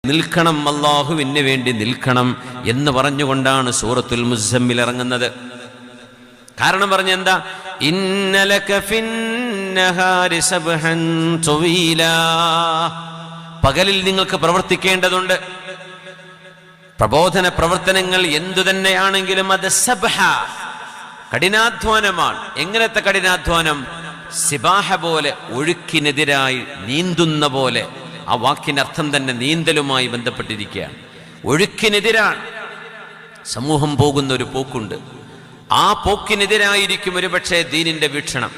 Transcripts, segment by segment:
നിൽക്കണം, അല്ലാഹുവിന് വേണ്ടി നിൽക്കണം എന്ന് പറഞ്ഞുകൊണ്ടാണ് സൂറത്തുൽ മുസമ്മിൽ ഇറങ്ങുന്നത്. കാരണം പറഞ്ഞെന്താ? ഇന്നലക ഫിന്നഹാരി സബ്ഹൻ തവീലാ, പകലിൽ നിങ്ങൾക്ക് പ്രവർത്തിക്കേണ്ടതുണ്ട്. പ്രബോധന പ്രവർത്തനങ്ങൾ എന്തു തന്നെയാണെങ്കിലും അത് സബ്ഹ, കഠിനാധ്വാനമാണ്. എങ്ങനത്തെ കഠിനാധ്വാനം? സിബാഹ പോലെ, ഒഴുക്കിനെതിരായി നീന്തുന്ന പോലെ. ആ വാക്കിന്റെ അർത്ഥം തന്നെ നീന്തലുമായി ബന്ധപ്പെട്ടിരിക്കുകയാണ്. ഒഴുക്കിനെതിരാണ് സമൂഹം പോകുന്ന ഒരു പോക്കുണ്ട്. ആ പോക്കിനെതിരായിരിക്കും ഒരുപക്ഷെ ദീനിന്റെ വീക്ഷണം.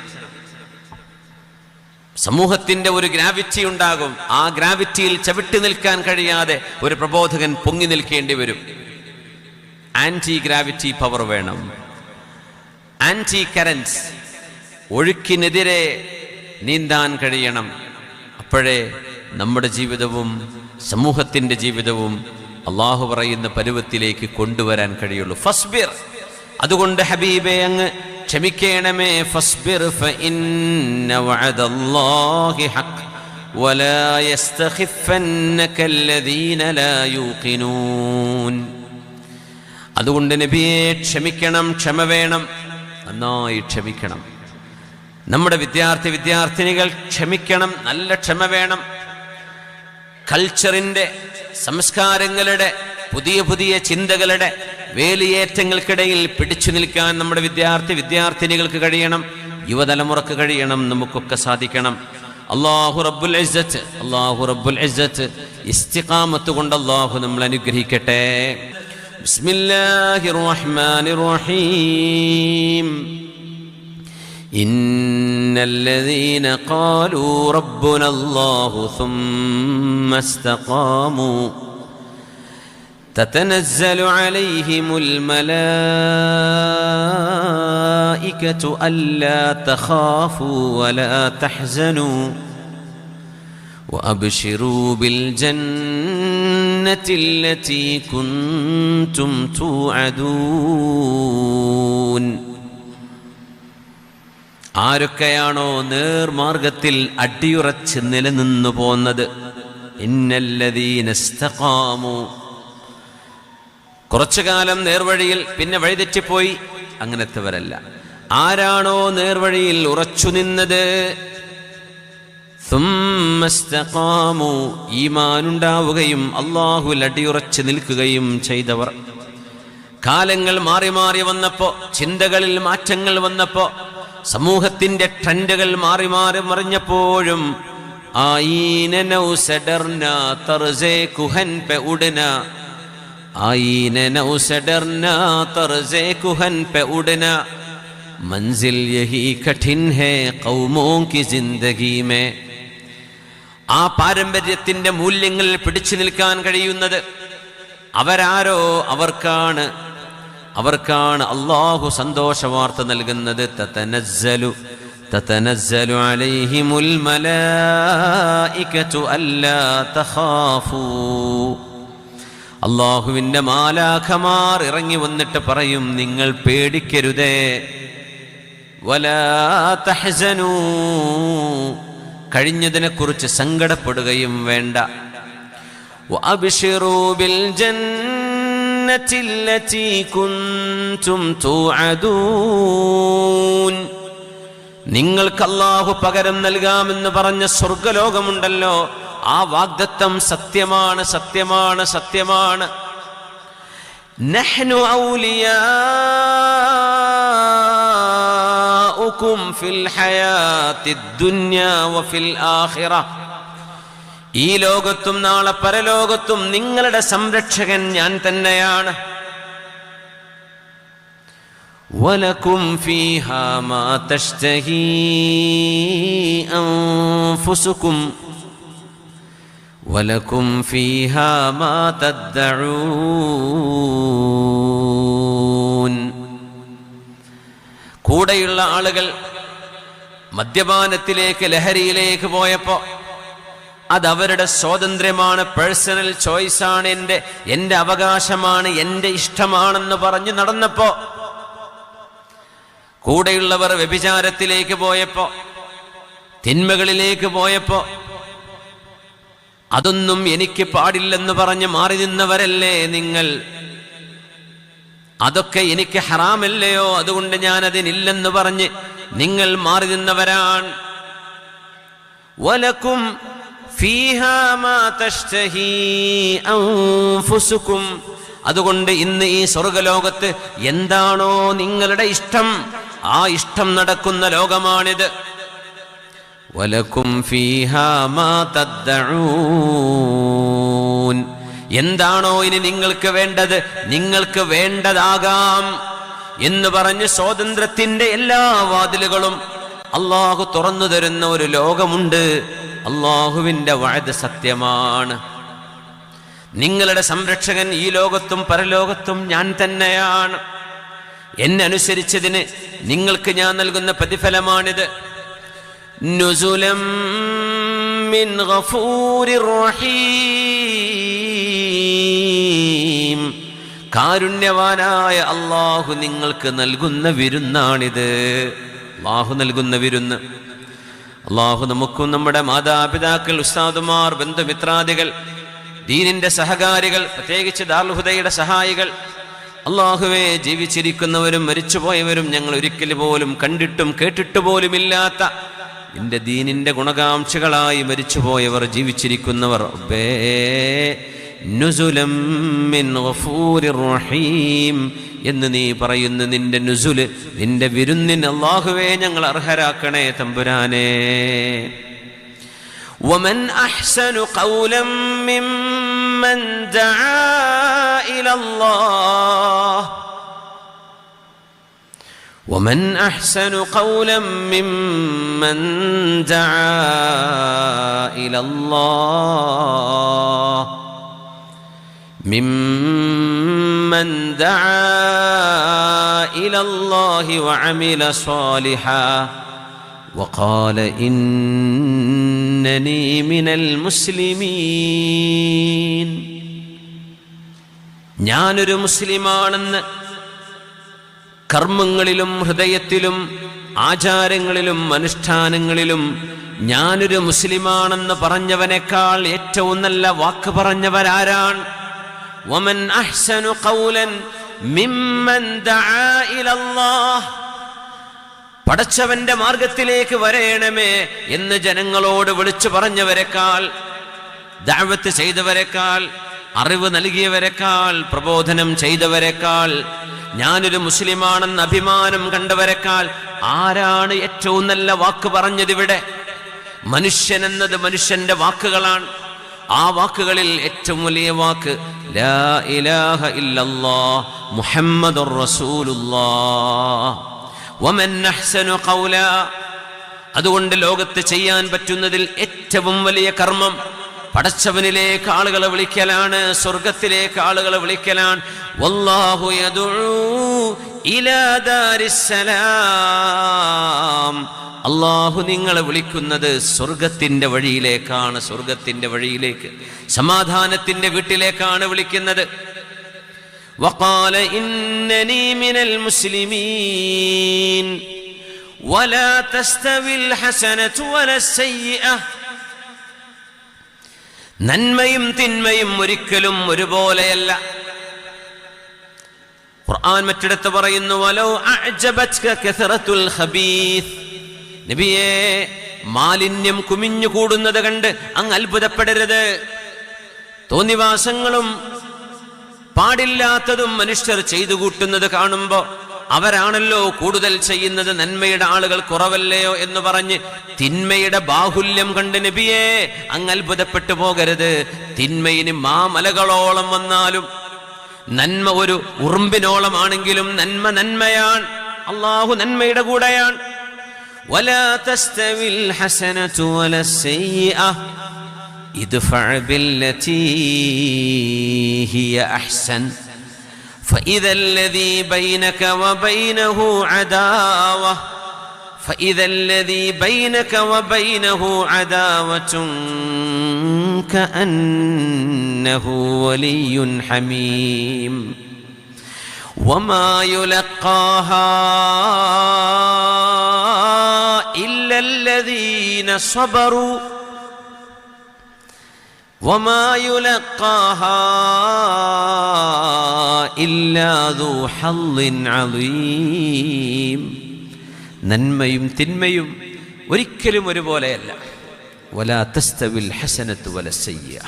സമൂഹത്തിന്റെ ഒരു ഗ്രാവിറ്റി ഉണ്ടാകും. ആ ഗ്രാവിറ്റിയിൽ ചവിട്ടി നിൽക്കാൻ കഴിയാതെ ഒരു പ്രബോധകൻ പൊങ്ങി നിൽക്കേണ്ടി വരും. ആന്റി ഗ്രാവിറ്റി പവർ വേണം, ആന്റി കറൻസ്, ഒഴുക്കിനെതിരെ നീന്താൻ കഴിയണം. അപ്പോഴേ നമ്മുടെ ജീവിതവും സമൂഹത്തിന്റെ ജീവിതവും അള്ളാഹു പറയുന്ന പരുവത്തിലേക്ക് കൊണ്ടുവരാൻ കഴിയുള്ളൂ. ഫസ്ബിർ, അതുകൊണ്ട് ഹബീബേ അങ്ങ് ക്ഷമിക്കണമേ. ഫസ്ബിർ ഫഇന്ന വഅദല്ലാഹി ഹഖ് വലാ യസ്തഖിഫന്നകല്ലദീന ലാ യൂഖിനൂൻ. അതുകൊണ്ട് നബിയെ ക്ഷമിക്കണം, ക്ഷമ വേണം, നന്നായി ക്ഷമിക്കണം. നമ്മുടെ വിദ്യാർത്ഥിനികൾ ക്ഷമിക്കണം, നല്ല ക്ഷമ വേണം. കൾച്ചറിന്റെ, സംസ്കാരങ്ങളുടെ, പുതിയ പുതിയ ചിന്തകളുടെ വേലിയേറ്റങ്ങൾക്കിടയിൽ പിടിച്ചു നിൽക്കാൻ നമ്മുടെ വിദ്യാർത്ഥിനികൾക്ക് കഴിയണം, യുവതലമുറക്ക് കഴിയണം, നമുക്കൊക്കെ സാധിക്കണം. അല്ലാഹു റബ്ബുൽ ഇസ്സത്ത് ഇസ്തിഖാമത്ത് കൊണ്ട് അല്ലാഹു നമ്മൾ അനുഗ്രഹിക്കട്ടെ. ബിസ്മില്ലാഹിർ റഹ്മാനിർ റഹീം. ഇന്നല്ലദീന ഖാലൂ റബ്ബുനല്ലാഹു സുമ്മ ഇസ്തഖാമൂ تتنزل عليهم الملائكة ألا تخافوا ولا تحزنوا وأبشروا بالجنة التي كنتم توعدون. ആരൊക്കെയാണോ നേർമാർഗത്തിൽ അടിയുറച്ച് നിലനിന്നു പോന്നത്, ഇന്നല്ലദീന ഇസ്തഖാമു, കുറച്ചു കാലം നേർവഴിയിൽ പിന്നെ വഴിതെറ്റിപ്പോയി, അങ്ങനത്തെവരല്ല. ആരാണോ നേർവഴിയിൽ ഉറച്ചു നിന്നത്, സുമ്മ ഇസ്തഖാമു, ഈമാനുണ്ടാവുകയും അല്ലാഹുവിൽ അടിയുറച്ച് നിൽക്കുകയും ചെയ്തവർ. കാലങ്ങൾ മാറി മാറി വന്നപ്പോ, ചിന്തകളിൽ മാറ്റങ്ങൾ വന്നപ്പോ, സമൂഹത്തിന്റെ ട്രെൻഡുകൾ മാറി മാറി മറിഞ്ഞപ്പോഴും ആയീന നൗസഡർന തർസേ കുഹൻ പെ ഉഡന, आईने नौ से डरना तर्ज़े कुहन पे उड़ना, मंजिल यही कठिन है क़ौमों की ज़िंदगी में. ആ പാരമ്പര്യത്തിന്റെ മൂല്യങ്ങൾ പിടിച്ചു നിൽക്കാൻ കഴിയുന്നത് അവരാരോ അവർക്കാണ് അല്ലാഹു സന്തോഷവാർത്ത നൽകുന്നത്. തതനസ്സലു അലൈഹിമുൽ മലായികതു അല്ലാ തഖാഫൂ, അല്ലാഹുവിന്റെ മാലാഖമാർ ഇറങ്ങി വന്നിട്ട് പറയും, നിങ്ങൾ പേടിക്കരുതേ. വലാ തഹ്സനൂ, കഴിഞ്ഞതിനെ കുറിച്ച് സങ്കടപ്പെടുകയും വേണ്ട. വഅബ്ശിറൂ ബിൽ ജന്നത്തില്ലതി കുൻതും തുഅദൂൻ, നിങ്ങൾക്ക് അല്ലാഹു പകരം നൽകാമെന്ന് പറഞ്ഞ സ്വർഗ്ഗലോകമുണ്ടല്ലോ, ആ വാഗ്ദത്തം സത്യമാണ്, സത്യമാണ്, സത്യമാണ്. നഹ്നു ഔലിയാഉകും ഫിൽ ഹയാത്തിദ് ദുനിയാ വഫിൽ ആഖിറ, ഈ ലോകത്തും നാളെ പരലോകത്തും നിങ്ങളുടെ സംരക്ഷകൻ ഞാൻ തന്നെയാണ്. വലകും ഫീഹാ മാ തശ്തഹീ അൻഫുസുകും വലകും ഫീഹാ മാ തദ്ദഊൻ. കൂടെയുള്ള ആളുകൾ മദ്യപാനത്തിലേക്ക്, ലഹരിയിലേക്ക് പോയപ്പോ അതവരുടെ സ്വാതന്ത്ര്യമാണ്, പേഴ്സണൽ ചോയ്സാണ്, എന്റെ അവകാശമാണ്, എന്റെ ഇഷ്ടമാണെന്ന് പറഞ്ഞു നടന്നപ്പോ, കൂടെയുള്ളവർ വ്യഭിചാരത്തിലേക്ക് പോയപ്പോ, തിന്മകളിലേക്ക് പോയപ്പോ, അതൊന്നും എനിക്ക് പാടില്ലെന്ന് പറഞ്ഞ് മാറി നിന്നവരല്ലേ നിങ്ങൾ? അതൊക്കെ എനിക്ക് ഹറാമല്ലയോ, അതുകൊണ്ട് ഞാൻ അതിനില്ലെന്ന് പറഞ്ഞ് നിങ്ങൾ മാറി നിന്നവരാണ്. വലക്കും ഫീഹാ മാ തശ്തഹീ അൻഫുസുകും, അതുകൊണ്ട് ഇന്ന് ഈ സ്വർഗലോകത്ത് എന്താണോ നിങ്ങളുടെ ഇഷ്ടം, ആ ഇഷ്ടം നടക്കുന്ന ലോകമാണിത്. വലക്കും ഫീഹാ മാ തദ്ദഊൻ, എന്താണോ ഇനി നിങ്ങൾക്ക് വേണ്ടത്, നിങ്ങൾക്ക് വേണ്ടതാകാം എന്ന് പറഞ്ഞ് സ്വാതന്ത്ര്യത്തിന്റെ എല്ലാ വാതിലുകളും അള്ളാഹു തുറന്നു തരുന്ന ഒരു ലോകമുണ്ട്. അള്ളാഹുവിന്റെ വഅദ് സത്യമാണ്. നിങ്ങളുടെ സംരക്ഷകൻ ഈ ലോകത്തും പരലോകത്തും ഞാൻ തന്നെയാണ്. എന്നെ അനുസരിച്ചതിന് നിങ്ങൾക്ക് ഞാൻ നൽകുന്ന പ്രതിഫലമാണിത്. നുസുലം മിൻ ഗഫൂരിർ റഹീം, കാരുണ്യവാനായ അള്ളാഹു നിങ്ങൾക്ക് നൽകുന്ന വിരുന്നാണിത്. അള്ളാഹു നൽകുന്ന വിരുന്ന്. അള്ളാഹു നമുക്കും നമ്മുടെ മാതാപിതാക്കൾ, ഉസ്താദുമാർ, ബന്ധുമിത്രാദികൾ, ദീനിന്റെ സഹകാരികൾ, പ്രത്യേകിച്ച് ദാറുൽ ഹുദയുടെ സഹായികൾ, അള്ളാഹുവേ, ജീവിച്ചിരിക്കുന്നവരും മരിച്ചുപോയവരും ഞങ്ങൾ ഒരിക്കൽ പോലും കണ്ടിട്ടും കേട്ടിട്ട് പോലുമില്ലാത്ത നിന്റെ ദീനിന്റെ ഗുണകാംക്ഷികളായി മരിച്ചുപോയവർ, ജീവിച്ചിരിക്കുന്നവർ, നുസുലം മിൻ ഗഫൂരിർ റഹീം എന്ന് നീ പറയുന്ന നിന്റെ നുസുല്, നിന്റെ വിരുന്നിന് അല്ലാഹുവേ ഞങ്ങൾ അർഹരാക്കണേ തമ്പുരാനേ. വമൻ അഹ്സനു ഖൗലൻ മിമ്മൻ ദആ ഇലല്ലാഹ്, വമൻ അഹ്സനു ഖൗലൻ മിമ്മൻ ദആ ഇലല്ലാഹ്, ممن دعا إلى الله وعمل صالحا وقال إنني من المسلمين. ഞാനൊരു മുസ്ലിമാണെന്ന് കർമ്മങ്ങളിലും ഹൃദയത്തിലും ആചാരങ്ങളിലും അനുഷ്ഠാനങ്ങളിലും ഞാനൊരു മുസ്ലിമാണെന്ന് പറഞ്ഞവനേക്കാൾ ഏറ്റവും നല്ല വാക്ക് പറഞ്ഞവരാരാണ്? വമൻ അഹ്സനു ഖൗലൻ മിമ്മൻ ദആ ഇലല്ലാഹ്, പടച്ചവന്റെ മാർഗത്തിലേക്ക് വരേണമേ എന്ന് ജനങ്ങളോട് വിളിച്ചു പറഞ്ഞവരെക്കാൾ, ദഅവത്ത് ചെയ്തവരെക്കാൾ, അറിവ് നൽകിയവരെക്കാൾ, പ്രബോധനം ചെയ്തവരെക്കാൾ, ഞാനൊരു മുസ്ലിമാണെന്ന് അഭിമാനം കണ്ടവരെക്കാൾ ആരാണ് ഏറ്റവും നല്ല വാക്ക് പറഞ്ഞതിവിടെ? മനുഷ്യൻ എന്നത് മനുഷ്യന്റെ വാക്കുകളാണ്. ആ വാക്കുകളിൽ ഏറ്റവും വലിയ വാക്ക് ലാ ഇലാഹ ഇല്ലല്ലാഹ് മുഹമ്മദുർ റസൂലുള്ളാഹ്. വമൻ അഹ്സനു ഖൗലാ, അതുകൊണ്ട് ലോകത്ത് ചെയ്യാൻ പറ്റുന്നതിൽ ഏറ്റവും വലിയ കർമ്മം പടച്ചവനിലേക്ക് ആളുകളെ വിളിക്കലാണ്, സ്വർഗത്തിലേക്ക് ആളുകളെ വിളിക്കലാണ്. വല്ലാഹു യദ്ഉ ഇലാ ദാരിസ്സലാം, അള്ളാഹു നിങ്ങളെ വിളിക്കുന്നത് സ്വർഗത്തിന്റെ വഴിയിലേക്കാണ്, സ്വർഗത്തിന്റെ വഴിയിലേക്ക്, സമാധാനത്തിന്റെ വീട്ടിലേക്കാണ് വിളിക്കുന്നത്. വഖാല ഇന്നനീ മിനൽ മുസ്ലിമീൻ വലാ തസ്തവിൽ ഹസനതു വലസ്സയ്യിഅ, നന്മയും തിന്മയും ഒരിക്കലും ഒരുപോലെയല്ല. ഖുർആൻ മറ്റിടത്ത് പറയുന്നു വലൗ അഅജബത്ക കസറത്തുൽ ഖബീസ്, നബിയേ, മാലിന്യം കുമിഞ്ഞു കൂടുന്നത് കണ്ട് അങ്ങ് അത്ഭുതപ്പെടരുത്. തോന്നിവാസങ്ങളും പാടില്ലാത്തതും മനുഷ്യർ ചെയ്തു കൂട്ടുന്നത് കാണുമ്പോ അവരാണല്ലോ കൂടുതൽ ചെയ്യുന്നത്, നന്മയുടെ ആളുകൾ കുറവല്ലയോ എന്ന് പറഞ്ഞ് തിന്മയുടെ ബാഹുല്യം കണ്ട് നബിയേ അങ്ങ് അത്ഭുതപ്പെട്ടു പോകരുത്. തിന്മയിന് മാമലകളോളം വന്നാലും നന്മ ഒരു ഉറുമ്പിനോളം ആണെങ്കിലും നന്മ നന്മയാണ്. അള്ളാഹു നന്മയുടെ കൂടെയാണ്. ولا تستوي الحسنة ولا السيئة ادفع بالتي هي أحسن فإذا الذي بينك وبينه عداوة كأنه ولي حميم وما يلقاها إلا الذين صبروا വമാ യുലഖാഹാ ഇല്ലാ ദൂ ഹള്ളിൻ അളീം. നന്മയും തിന്മയും ഒരിക്കലും ഒരുപോലെയല്ല. വലാ തസ്തവിൽ ഹസനത്തു വലസ്സയ്യിഅ.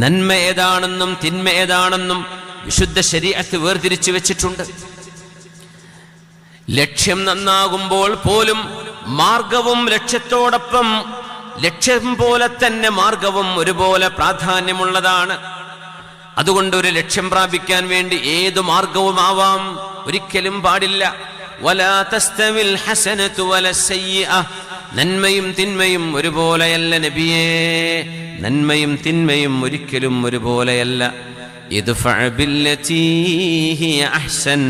നന്മ ഏതാണെന്നും തിന്മ ഏതാണെന്നും വിശുദ്ധ ശരീഅത്ത് വേർതിരിച്ചു വെച്ചിട്ടുണ്ട്. ലക്ഷ്യം നന്നാകുമ്പോൾ പോലും മാർഗവും ലക്ഷ്യത്തോടൊപ്പം ലക്ഷ്യം പോലെ തന്നെ മാർഗവും ഒരുപോലെ പ്രാധാന്യമുള്ളതാണ്. അതുകൊണ്ട് ഒരു ലക്ഷ്യം പ്രാപിക്കാൻ വേണ്ടി ഏതു മാർഗവും ആവാം, ഒരിക്കലും പാടില്ല. വലാ തസ്തവിൽ ഹസനത്തു വലസ്സയ്യിഅ. നന്മയും തിന്മയും ഒരുപോലെയല്ല നബിയേ, നന്മയും തിന്മയും ഒരിക്കലും ഒരുപോലെയല്ല. ഇദ്ഫഅ ബില്ലതീ ഹിയ അഹ്സൻ.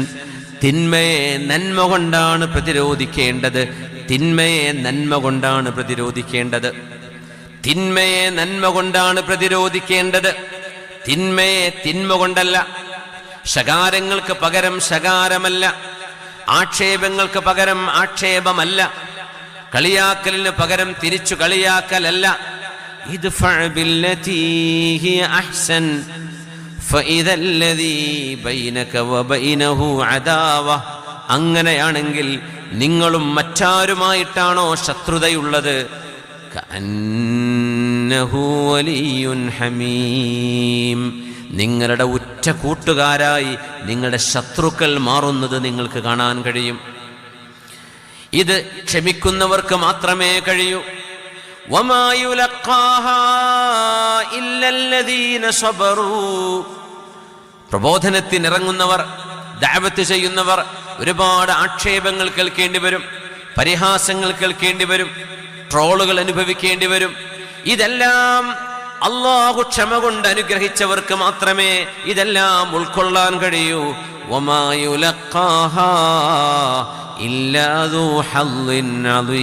തിന്മയെ നന്മ കൊണ്ടാണ് പ്രതിരോധിക്കേണ്ടത്. തിന്മയെ നന്മ കൊണ്ടാണ് പ്രതിരോധിക്കേണ്ടത്. തിന്മയെ നന്മ കൊണ്ടാണ് പ്രതിരോധിക്കേണ്ടത്. തിന്മയെ തിന്മ കൊണ്ടല്ല. ശകാരങ്ങൾക്ക് പകരം ശകാരമല്ല, ആക്ഷേപങ്ങൾക്ക് പകരം ആക്ഷേപമല്ല, കളിയാക്കലിന് പകരം തിരിച്ചു കളിയാക്കലല്ല. ഇദ്ഫഅ ബില്ലതീ ഹിയ അഹ്സൻ ഫഇദ അല്ലദീ ബൈനക വബൈനഹു അദാവ. അങ്ങനെയാണെങ്കിൽ നിങ്ങളും മറ്റാരുമായിട്ടാണോ ശത്രുതയുള്ളത്, കഅന്നഹു വലിയ്യുൻ ഹമീം. നിങ്ങളുടെ ഉറ്റ കൂട്ടുകാരായി നിങ്ങളുടെ ശത്രുക്കൾ മാറുന്നത് നിങ്ങൾക്ക് കാണാൻ കഴിയും. ഇത് ക്ഷമിക്കുന്നവർക്ക് മാത്രമേ കഴിയൂ. വമാ യുലഖാഹാ ഇല്ലല്ലദീന സബറൂ. പ്രബോധനത്തിനിറങ്ങുന്നവർ, ദഅവത്ത് ചെയ്യുന്നവർ ഒരുപാട് ആക്ഷേപങ്ങൾ കേൾക്കേണ്ടി വരും, പരിഹാസങ്ങൾ കേൾക്കേണ്ടി വരും, ട്രോളുകൾ അനുഭവിക്കേണ്ടി വരും. ഇതെല്ലാം അല്ലാഹു ക്ഷമ കൊണ്ട് അനുഗ്രഹിച്ചവർക്ക് മാത്രമേ ഇതെല്ലാം ഉൾക്കൊള്ളാൻ കഴിയൂ. വമാ യുലഖാഹാ ഇല്ലാ ദൂ ഹള്ളിൻ അളീം.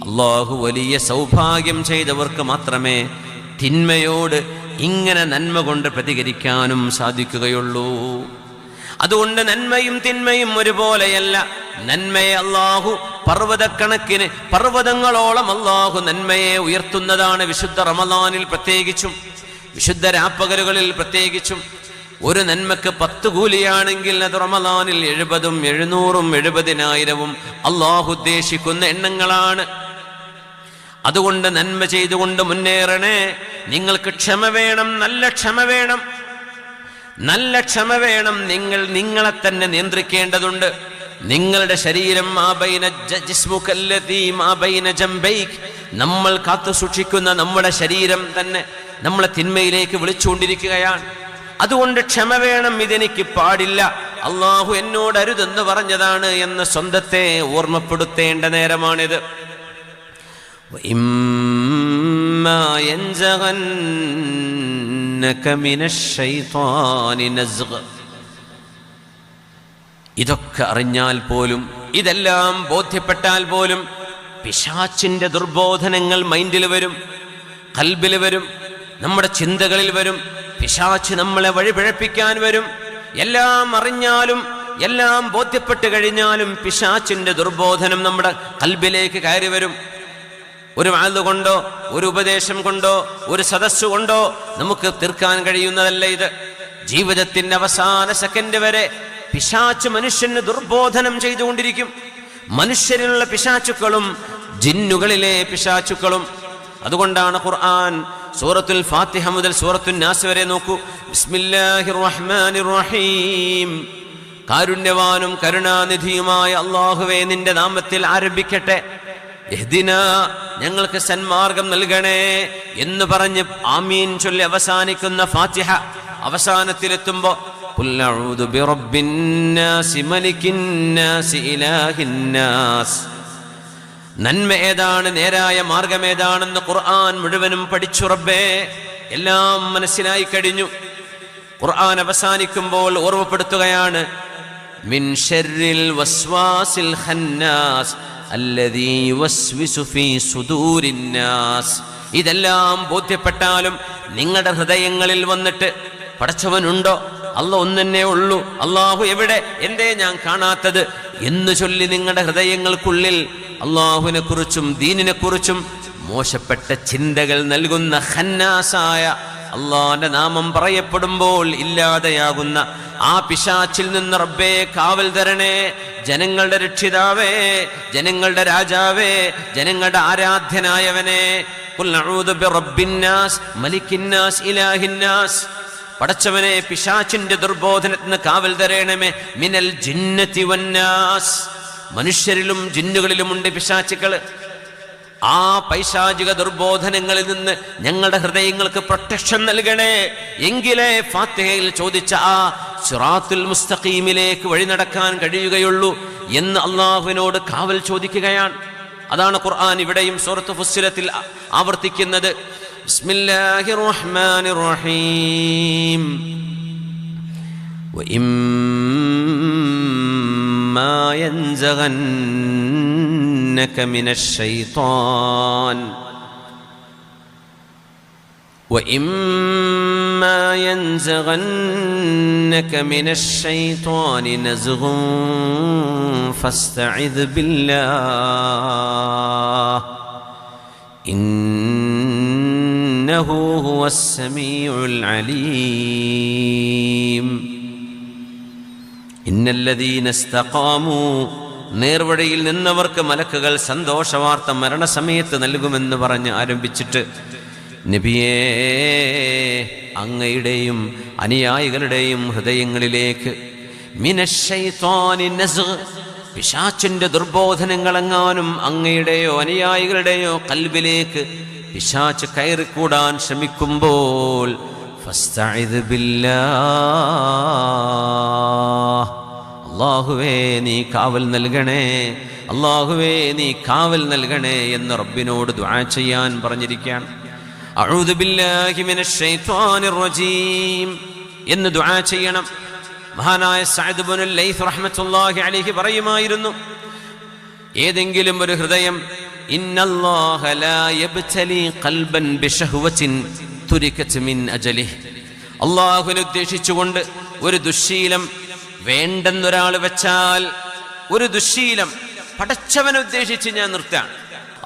അല്ലാഹു വലിയ സൗഭാഗ്യം ചെയ്തവർക്ക് മാത്രമേ തിന്മയോട് ഇങ്ങനെ നന്മ കൊണ്ട് പ്രതികരിക്കാനും സാധിക്കുകയുള്ളൂ. അതുകൊണ്ട് നന്മയും തിന്മയും ഒരുപോലെയല്ല. നന്മയെ അല്ലാഹു പർവ്വതക്കണക്കിന്, പർവ്വതങ്ങളോളം അല്ലാഹു നന്മയെ ഉയർത്തുന്നതാണ്. വിശുദ്ധ റമളാനിൽ പ്രത്യേകിച്ചും വിശുദ്ധ രാപ്പകലുകളിൽ പ്രത്യേകിച്ചും. ഒരു നന്മക്ക് 10 കൂലിയാണെങ്കിൽ അത് റമളാനിൽ 70ഉം 700ഉം 70,000ഉം അല്ലാഹു ഉദ്ദേശിക്കുന്ന എണ്ണങ്ങളാണ്. അതുകൊണ്ട് നന്മ ചെയ്തുകൊണ്ട് മുന്നേറണേ. നിങ്ങൾക്ക് ക്ഷമ വേണം, നല്ല ക്ഷമ വേണം, നല്ല ക്ഷമ വേണം. നിങ്ങളെ തന്നെ നിയന്ത്രിക്കേണ്ടതുണ്ട്. നിങ്ങളുടെ ശരീരം നമ്മൾ കാത്തു സൂക്ഷിക്കുന്ന നമ്മുടെ ശരീരം തന്നെ നമ്മളെ തിന്മയിലേക്ക് വിളിച്ചുകൊണ്ടിരിക്കുകയാണ്. അതുകൊണ്ട് ക്ഷമ വേണം. ഇതെനിക്ക് പാടില്ല, അള്ളാഹു എന്നോട് അരുതെന്ന് പറഞ്ഞതാണ് എന്ന് സ്വന്തത്തെ ഓർമ്മപ്പെടുത്തേണ്ട നേരമാണിത്. ഇതൊക്കെ അറിഞ്ഞാൽ പോലും, ഇതെല്ലാം ബോധ്യപ്പെട്ടാൽ പോലും പിശാചിന്റെ ദുർബോധനങ്ങൾ മൈൻഡിൽ വരും, ഖൽബിൽ വരും, നമ്മുടെ ചിന്തകളിൽ വരും. പിശാച് നമ്മളെ വഴിപിഴപ്പിക്കാൻ വരും. എല്ലാം അറിഞ്ഞാലും എല്ലാം ബോധ്യപ്പെട്ട് കഴിഞ്ഞാലും പിശാചിന്റെ ദുർബോധനം നമ്മുടെ ഖൽബിലേക്ക് കയറി വരും. ഒരു വാഴ് കൊണ്ടോ ഒരു ഉപദേശം കൊണ്ടോ ഒരു സദസ്സ് കൊണ്ടോ നമുക്ക് തീർക്കാൻ കഴിയുന്നതല്ല ഇത്. ജീവിതത്തിന്റെ അവസാന സെക്കൻഡ് വരെ പിശാച് മനുഷ്യന് ദുർബോധനം ചെയ്തുകൊണ്ടിരിക്കും. മനുഷ്യരിലുള്ള പിശാചുക്കളും ജിന്നുകളിലെ പിശാചുക്കളും. അതുകൊണ്ടാണ് ഖുർആൻ സൂറത്തുൽ ഫാത്തിഹ മുതൽ സൂറത്തുൻ നാസ് വരെ നോക്കൂ. ബിസ്മില്ലാഹിർ റഹ്മാനിർ റഹീം. കാരുണ്യവാനും കരുണാനിധിയുമായ അല്ലാഹുവേ, നിന്റെ നാമത്തിൽ ആരംഭിക്കട്ടെ. ഇഹ്ദിനാ, ഞങ്ങൾക്ക് സന്മാർഗം നൽകണേ എന്ന് പറഞ്ഞ് ആമീൻ ചൊല്ലി അവസാനിക്കുന്ന ഫാത്തിഹ അവസാനത്തിലെത്തുമ്പോ ഖുൽ അഊദു ബിറബ്ബിന്നാസ് മലിക്കിന്നാസ് ഇലാഹിന്നാസ്. നന്മ ഏതാണ്, നേരായ മാർഗം ഏതാണെന്ന് ഖുർആൻ മുഴുവനും പഠിച്ചു റബ്ബേ. എല്ലാം മനസ്സിലായി കഴിഞ്ഞു. ഖുർആൻ അവസാനിക്കുമ്പോൾ ഓർമ്മപ്പെടുത്തുകയാണ്, മിൻ ശർരിൽ വസ്വാസിൽ ഖന്നാസ് അല്ലദീ യുവസ്വിസു ഫീ സുദൂരിന്നാസ്. ഇതെല്ലാം ബോധ്യപ്പെട്ടാലും നിങ്ങളുടെ ഹൃദയങ്ങളിൽ വന്നിട്ട് പടച്ചവനുണ്ടോ, അല്ലാഹു ഒന്നേ ഉള്ളൂ, അല്ലാഹു എവിടെ, എന്തേ ഞാൻ കാണാത്തത് എന്ന് ചൊല്ലി നിങ്ങളുടെ ഹൃദയങ്ങൾക്കുള്ളിൽ അല്ലാഹുവിനെ കുറിച്ചും ദീനിനെ കുറിച്ചും മോശപ്പെട്ട ചിന്തകൾ നൽകുന്ന ഖന്നാസായ അള്ളാന്റെ നാമം പറയപ്പെടുമ്പോൾ ഇല്ലാതെയാകുന്ന ആ പിശാച്ചിൽ നിന്ന് റബ്ബേ കാവൽ തരണേ. ജനങ്ങളുടെ രക്ഷിതാവേ, ജനങ്ങളുടെ രാജാവേ, ജനങ്ങളുടെ ആരാധ്യനായവനെ. ഖുൽ അഊദു ബിറബ്ബിന്നാസ് മലിക്കിന്നാസ് ഇലാഹിന്നാസ്. പടച്ചവനെ, പിശാചിന്റെ ദുർബോധനത്തിന് കാവൽ തരണമേ. മിനൽ ജിന്നതി വന്നാസ്. മനുഷ്യരിലും ജിന്നുകളിലുമുണ്ട് പിശാചുക്കൾ. ആ പൈശാചിക ദുർബോധനങ്ങളിൽ നിന്ന് ഞങ്ങളുടെ ഹൃദയങ്ങൾക്ക് പ്രൊട്ടക്ഷൻ നൽകണേ. എങ്കിലേ ഫാത്തിഹയിൽ ചോദിച്ച ആ സിറാത്തുൽ മുസ്തഖീമിലേക്ക് വഴി നടക്കാൻ കഴിയുകയുള്ളൂ എന്ന് അള്ളാഹുവിനോട് കാവൽ ചോദിക്കുകയാണ്. അതാണ് ഖുർആൻ ഇവിടെയും സൂറത്ത് ഫുസ്സിലത്തിൽ ആവർത്തിക്കുന്നത്. ബിസ്മില്ലാഹിർ റഹ്മാനിർ റഹീം. وإما ينزغنك من الشيطان وإما ينزغنك من الشيطان نزغ فاستعذ بالله إنه هو السميع العليم. ഇന്നല്ലദീന ഇസ്തഖാമൂ. നേർവഴിയിൽ നിന്നവർക്ക് മലക്കുകൾ സന്തോഷവാർത്ത മരണസമയത്ത് നൽകുമെന്ന് പറഞ്ഞ് ആരംഭിച്ചിട്ട്, നബിയേ, അങ്ങയുടെയും അനുയായികളുടെയും ഹൃദയങ്ങളിലേക്ക് മിനശ്ശൈത്വാനി നസ്ഗ്, പിശാചിന്റെ ദുർബോധനങ്ങളെങ്ങാനും അങ്ങയുടെയോ അനുയായികളുടെയോ കൽബിലേക്ക് പിശാച് കയറിക്കൂടാൻ ശ്രമിക്കുമ്പോൾ ഫസ്തഇദ് ബില്ലാഹ്, അല്ലാഹുവേ നീ കാവൽ നൽകണേ, അല്ലാഹുവേ നീ കാവൽ നൽകണേ എന്ന് റബ്ബിനോട് ദുആ ചെയ്യാൻ പറഞ്ഞിരിക്കുകയാണ്. അഊദു ബില്ലാഹി മിനശ് ശൈത്വാനിർ റജീം എന്ന് ദുആ ചെയ്യണം. മഹാനായ സഅദ് ഇബ്നുൽ ലൈത്ത് റഹ്മത്തുള്ളാഹി അലൈഹി പറയുമായിരുന്നു, ഏതെങ്കിലും ഒരു ഹൃദയം ഇന്നല്ലാഹ ലാ യബ്തലി ഖൽബൻ ബിശഹ്വത്തിൻ തുരികത് മിൻ അജലിഹി, അല്ലാഹുവിനെ ഉദ്ദേശിച്ചുകൊണ്ട് ഒരു ദുശ്ശീലം വേണ്ടെന്നൊരാൾ വെച്ചാൽ, ഒരു ദുശ്ശീലം പടച്ചവനെ ഉദ്ദേശിച്ച് ഞാൻ നിർത്താൻ,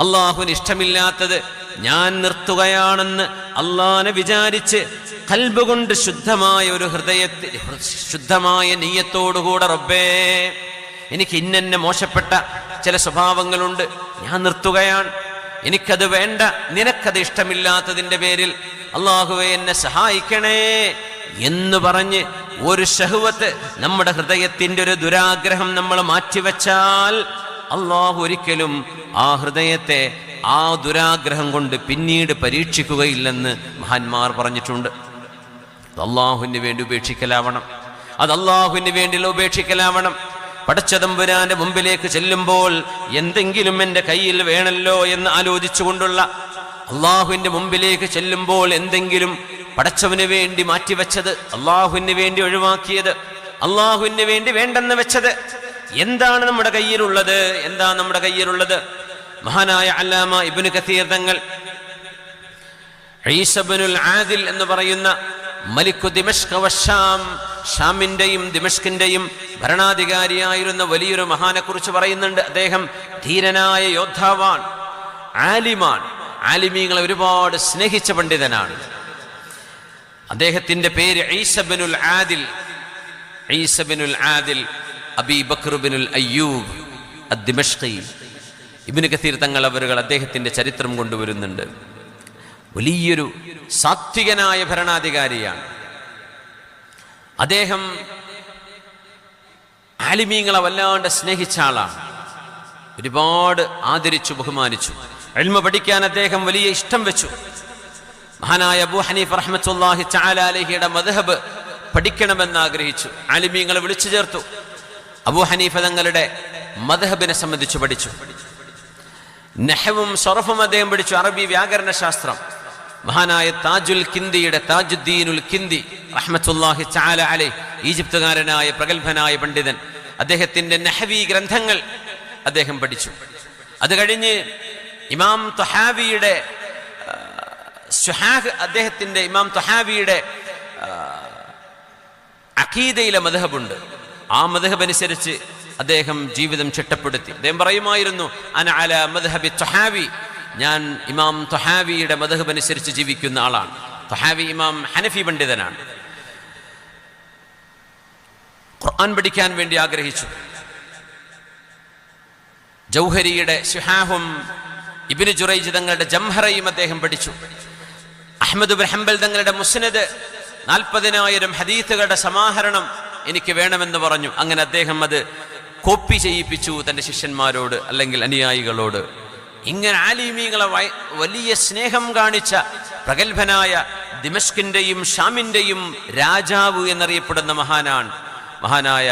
അള്ളാഹുവിന് ഇഷ്ടമില്ലാത്തത് ഞാൻ നിർത്തുകയാണെന്ന് അള്ളാഹനെ വിചാരിച്ച് ഖൽബ് കൊണ്ട് ശുദ്ധമായ ഒരു ഹൃദയത്തിൽ ശുദ്ധമായ നിയ്യത്തോടുകൂടെ റബ്ബേ എനിക്ക് ഇന്ന മോശപ്പെട്ട ചില സ്വഭാവങ്ങളുണ്ട്, ഞാൻ നിർത്തുകയാണ്, എനിക്കത് വേണ്ട, നിനക്കത് ഇഷ്ടമില്ലാത്തതിൻ്റെ പേരിൽ അള്ളാഹുവേ എന്നെ സഹായിക്കണേ എന്ന് പറഞ്ഞ് ഒരു ശഹ്വത്ത്, നമ്മുടെ ഹൃദയത്തിൻ്റെ ഒരു ദുരാഗ്രഹം നമ്മൾ മാറ്റിവെച്ചാൽ അള്ളാഹു ഒരിക്കലും ആ ഹൃദയത്തെ ആ ദുരാഗ്രഹം കൊണ്ട് പിന്നീട് പരീക്ഷിക്കുകയില്ലെന്ന് മഹാന്മാർ പറഞ്ഞിട്ടുണ്ട്. അത് അള്ളാഹുവിന് വേണ്ടി ഉപേക്ഷിക്കലാവണം, അത് അള്ളാഹുവിന് വേണ്ടിയുള്ള ഉപേക്ഷിക്കലാവണം. പടച്ചതമ്പുരാന്റെ മുമ്പിലേക്ക് ചെല്ലുമ്പോൾ എന്തെങ്കിലും എൻ്റെ കയ്യിൽ വേണമല്ലോ എന്ന് ആലോചിച്ചുകൊണ്ടുള്ള, അള്ളാഹുവിൻ്റെ മുമ്പിലേക്ക് ചെല്ലുമ്പോൾ എന്തെങ്കിലും പടച്ചവന് വേണ്ടി മാറ്റിവെച്ചത്, അള്ളാഹുവിന് വേണ്ടി ഒഴിവാക്കിയത്, അള്ളാഹുവിന് വേണ്ടി വേണ്ടെന്ന് വെച്ചത്, എന്താണ് നമ്മുടെ കയ്യിലുള്ളത്? എന്താ നമ്മുടെ കയ്യിലുള്ളത്? മഹാനായ അല്ലാമ ഇബ്നു കസീർ തങ്ങൾ ഈസ ഇബ്നുൽ ആദിൽ എന്ന് പറയുന്ന മലിക്കു ദിമഷ്ക് വശാം, ഷാമിന്റെയും ദിമഷ്കിന്റെയും ഭരണാധികാരിയായിരുന്ന വലിയൊരു മഹാനെ കുറിച്ച് പറയുന്നുണ്ട്. അദ്ദേഹം ധീരനായ യോദ്ധാവാൻ, ആലിമാൻ, ആലിമീങ്ങളെ ഒരുപാട് സ്നേഹിച്ച പണ്ഡിതനാണ്. അദ്ദേഹത്തിന്റെ പേര് ഈസ ഇബ്നുൽ ആദിൽ, ഈസ ഇബ്നുൽ ആദിൽ അബീ ബക്ർ ഇബ്നുൽ അയ്യൂബ് അദ്ദിമഷ്ഖി. ഇബ്നു കസീർ തങ്ങൾ അവരുകൾ അദ്ദേഹത്തിന്റെ ചരിത്രം കൊണ്ടുവരുന്നുണ്ട്. വലിയൊരു സാത്വികനായ ഭരണാധികാരിയാണ് അദ്ദേഹം. ആലിമീങ്ങളെ വല്ലാണ്ട് സ്നേഹിച്ച ആളാണ്, ഒരുപാട് ആദരിച്ചു ബഹുമാനിച്ചു. ഇൽമ പഠിക്കാൻ അദ്ദേഹം വലിയ ഇഷ്ടം വെച്ചു. മഹാനായ അബൂ ഹനീഫ റഹ്മത്തുള്ളാഹി തആല അലൈഹിയുടെ മദ്ഹബ് പഠിക്കണമെന്ന് ആഗ്രഹിച്ചു. ആലിമീങ്ങളെ വിളിച്ചു ചേർത്തു. അബൂ ഹനീഫ തങ്ങളുടെ മദ്ഹബിനെ സംബന്ധിച്ച് പഠിച്ചു. നഹ്വും സർഫും അദ്ദേഹം പഠിച്ചു, അറബി വ്യാകരണ ശാസ്ത്രം. മഹാനായ താജുൽ കിന്ദിയുടെ, താജുദ്ദീനുൽ കിന്ദി റഹ്മത്തുള്ളാഹി തആല അലൈഹി, ഈജിപ്തുകാരനായ പ്രഗത്ഭനായ പണ്ഡിതൻ, അദ്ദേഹത്തിന്റെ നഹ്വി ഗ്രന്ഥങ്ങൾ അദ്ദേഹം പഠിച്ചു. അത് കഴിഞ്ഞ് ഇമാം ത്വഹാവിയുടെ അദ്ദേഹത്തിന്റെ ഇമാം ത്വഹാവിയുടെ അഖീദയിലെ മദ്ഹബുണ്ട്. ആ മദ്ഹബ് അനുസരിച്ച് അദ്ദേഹം ജീവിതം ചിട്ടപ്പെടുത്തി. അദ്ദേഹം പറയുമായിരുന്നു, അന അലാ മദ്ഹബി ത്വഹാവി, ഞാൻ ഇമാം ത്വഹാവിയുടെ മദ്ഹബ് അനുസരിച്ച് ജീവിക്കുന്ന ആളാണ്. ത്വഹാവി ഇമാം ഹനഫി പണ്ഡിതനാണ്. ഖുർആൻ പഠിക്കാൻ വേണ്ടി ആഗ്രഹിച്ചു. ജൗഹരിയുടെ ശിഹാഹും ഇബ്നു ജുറൈജ് തങ്ങളുടെ ജംഹറയും അദ്ദേഹം പഠിച്ചു. അഹ്മദ് ഇബ്നു ഹംബൽ തങ്ങളുടെ മുസ്നദ് 40,000 ഹദീസുകളുടെ സമാഹരണം എനിക്ക് വേണമെന്ന് പറഞ്ഞു. അങ്ങനെ അദ്ദേഹം അത് കോപ്പി ചെയ്യിപ്പിച്ചു തൻ്റെ ശിഷ്യന്മാരോട്, അല്ലെങ്കിൽ അനുയായികളോട്. ഇങ്ങനെ ആലിമീങ്ങളെ വലിയ സ്നേഹം കാണിച്ച പ്രഗത്ഭനായ ദിമഷ്കിന്റെയും ഷാമിന്റെയും രാജാവ് എന്നറിയപ്പെടുന്ന മഹാനായ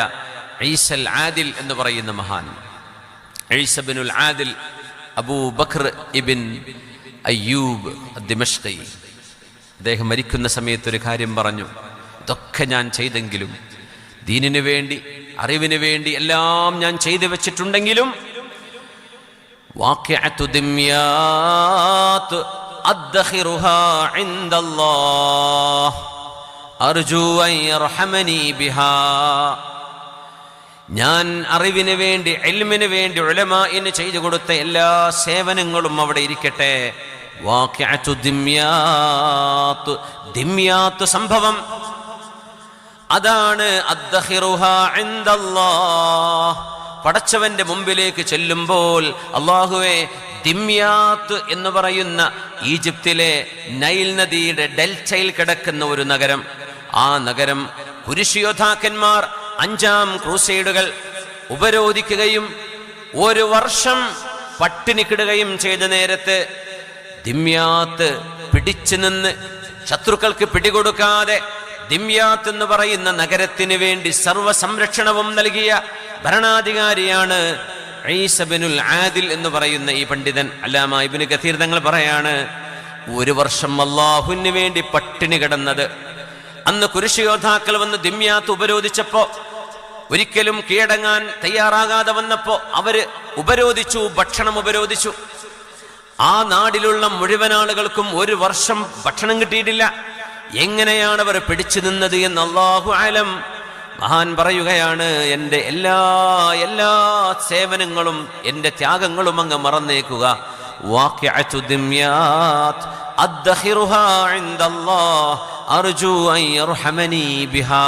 ഈസൽ ആദിൽ എന്ന് പറയുന്ന മഹാൻ. ഈസ ബിനുൽ ആദിൽ അബൂ ബക്ർ ഇബ്ൻ അയ്യൂബ് ദിമഷ്കി. അദ്ദേഹം മരിക്കുന്ന സമയത്ത് ഒരു കാര്യം പറഞ്ഞു: ഇതൊക്കെ ഞാൻ ചെയ്തെങ്കിലും, ദീനിനു വേണ്ടി, അറിവിന് വേണ്ടി എല്ലാം ഞാൻ ചെയ്തു വെച്ചിട്ടുണ്ടെങ്കിലും, വാഖിഅത്തു ദിമ്യാത്ത് അദ്ഖിറുഹാ ഇൻദല്ലാഹ് അർജു അൻ യർഹമനി ബിഹാ. ഞാൻ അറിവിന് വേണ്ടി, ഇൽമിന് വേണ്ടി ഉലമാഇന് ചെയ്തു കൊടുത്ത എല്ലാ സേവനങ്ങളും അവിടെ ഇരിക്കട്ടെ. വാഖിഅത്തു ദിമ്യാത്ത് സംഭവം അതാണ്. അദ്ഖിറുഹാ ഇൻദല്ലാഹ്, പടച്ചവന്റെ മുമ്പിലേക്ക് ചെല്ലുമ്പോൾ, അല്ലാഹുവേ, ദിമ്യാത്ത് എന്ന് പറയുന്ന ഈജിപ്തിലെ നൈൽ നദിയുടെ ഡെൽറ്റയിൽ കിടക്കുന്ന ഒരു നഗരം. ആ നഗരം കുരിശിയോദ്ധാക്കന്മാർ 5ാം ക്രൂസൈഡുകൾ ഉപരോധിക്കുകയും 1 വർഷം പട്ടിണിക്കിടുകയും ചെയ്ത നേരത്ത് ദിമ്യാത്ത് പിടിച്ചു നിന്ന്, ശത്രുക്കൾക്ക് പിടികൊടുക്കാതെ, ദിമ്യാത്ത് എന്ന് പറയുന്ന നഗരത്തിന് വേണ്ടി സർവ്വ സംരക്ഷണവും നൽകിയ ഭരണാധികാരിയാണ് ഈസ ബിനുൽ ആദിൽ എന്ന് പറയുന്ന ഈ പണ്ഡിതൻ. അല്ലാമ ഇബ്നു കസീർ തങ്ങൾ പറയാണ്, 1 വർഷം അല്ലാഹുവിന് വേണ്ടി പട്ടിണി കിടന്നത്. അന്ന് കുരിശിയോദ്ധാക്കൾ വന്ന് ദിമ്യാത്ത് ഉപരോധിച്ചപ്പോ, ഒരിക്കലും കീഴടങ്ങാൻ തയ്യാറാകാതെ വന്നപ്പോ അവര് ഉപരോധിച്ചു, ഭക്ഷണം ഉപരോധിച്ചു. ആ നാടിലുള്ള മുഴുവൻ ആളുകൾക്കും 1 വർഷം ഭക്ഷണം കിട്ടിയിട്ടില്ല. എങ്ങനെയാണ് അവർ പിടിച്ചു നിന്നത് എന്ന് അല്ലാഹു അലം. മഹാൻ പറയുകയാണ്, എൻ്റെ എല്ലാ സേവനങ്ങളും, എൻ്റെ ത്യാഗങ്ങളും അങ്ങ് മറന്നേക്കുക. വാഖിഅത്തു ദിമ്യാത്ത് അദ്ഖിറുഹാ ഇൻദല്ലാഹ് അർജു അൻ യർഹമനി ബിഹാ.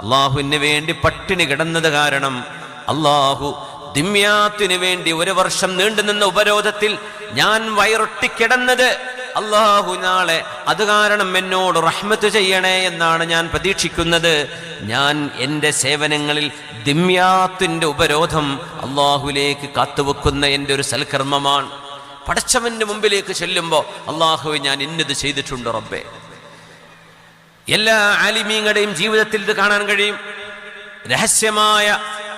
അല്ലാഹുവിന് വേണ്ടി പട്ടിണി കിടന്നത് കാരണം അല്ലാഹു ദിമ്യാത്തിന് വേണ്ടി 1 വർഷം നീണ്ടുനിന്ന ഉപരോധത്തിൽ ഞാൻ വയറൊട്ടിക്കിടന്നത്, അല്ലാഹു നാളെ അത് കാരണം എന്നോട് റഹ്മത്ത് ചെയ്യണേ എന്നാണ് ഞാൻ പ്രതീക്ഷിക്കുന്നത്. ഞാൻ എൻ്റെ സേവനങ്ങളിൽ ദിമ്യാത്തിന്റെ ഉപരോധം അല്ലാഹുവിലേക്ക് കാത്തുവെക്കുന്ന എൻ്റെ ഒരു സൽക്കർമ്മമാണ്. പടച്ചവന്റെ മുമ്പിലേക്ക് ചെല്ലുമ്പോൾ, അല്ലാഹുവേ, ഞാൻ ഇന്നത് ചെയ്തിട്ടുണ്ട് റബ്ബേ. എല്ലാ ആലിമീങ്ങളുടെയും ജീവിതത്തിൽ ഇത് കാണാൻ കഴിയും. രഹസ്യമായ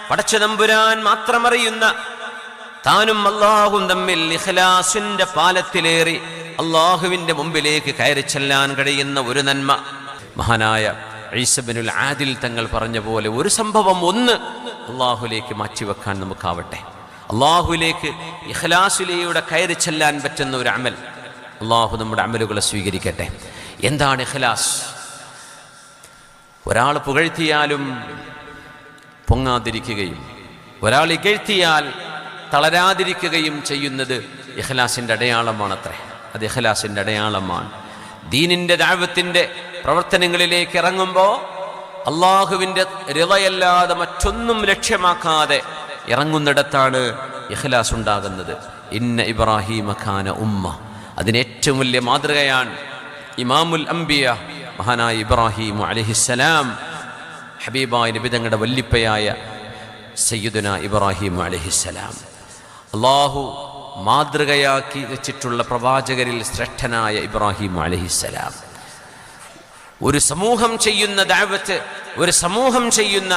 പടച്ചതമ്പുരാൻ മാത്രമറിയുന്ന, താനും അല്ലാഹും തമ്മിൽ ഇഖ്ലാസിന്റെ പാലത്തിലേറി അല്ലാഹുവിന്റെ മുമ്പിലേക്ക് കയറി ചെല്ലാൻ കഴിയുന്ന ഒരു നന്മ. മഹാനായ ഈസ ബിനുൽ ആദിൽ തങ്ങൾ പറഞ്ഞ പോലെ, ഒരു സംഭവം ഒന്ന് അല്ലാഹുവിലേക്ക് മാറ്റിവെക്കാൻ നമുക്കാവട്ടെ. അല്ലാഹുവിലേക്ക് ഇഖ്ലാസിലൂടെ കയറി ചെല്ലാൻ പറ്റുന്ന ഒരു അമൽ. അല്ലാഹു നമ്മുടെ അമലുകളെ സ്വീകരിക്കട്ടെ. എന്താണ് ഇഖ്ലാസ്? ഒരാൾ പുകഴ്ത്തിയാലും പൊങ്ങാതിരിക്കുകയും, ഒരാൾ ഇകഴ്ത്തിയാൽ തളരാതിരിക്കുകയും ചെയ്യുന്നത് ഇഖ്ലാസിന്റെ അടയാളമാണത്രേ. അത് ഇഖ്ലാസിന്റെ അടയാളമാണ്. ദീനിന്റെ ദഅവത്തിന്റെ പ്രവർത്തനങ്ങളിലേക്ക് ഇറങ്ങുമ്പോൾ അല്ലാഹുവിന്റെ റിളയല്ലാതെ മറ്റൊന്നും ലക്ഷ്യമാക്കാതെ ഇറങ്ങുന്നിടത്താണ് ഇഖ്ലാസ് ഉണ്ടാകുന്നത്. ഇന്ന ഇബ്രാഹീമ കാന ഉമ്മ. അതിന് ഏറ്റവും വലിയ മാതൃകയാണ് ഇമാമുൽ അംബിയ, മഹാനായ ഇബ്രാഹിം അലൈഹിസ്സലാം. ഹബീബായ നബി തങ്ങളുടെ വല്ലിപ്പയായ സയ്യിദുന ഇബ്രാഹിം അലൈഹിസ്സലാം. അല്ലാഹു മാതൃകയാക്കി വെച്ചിട്ടുള്ള പ്രവാചകരിൽ ശ്രേഷ്ഠനായ ഇബ്രാഹിം അലൈഹിസ്സലാം. ഒരു സമൂഹം ചെയ്യുന്ന ദഅവത്ത്, ഒരു സമൂഹം ചെയ്യുന്ന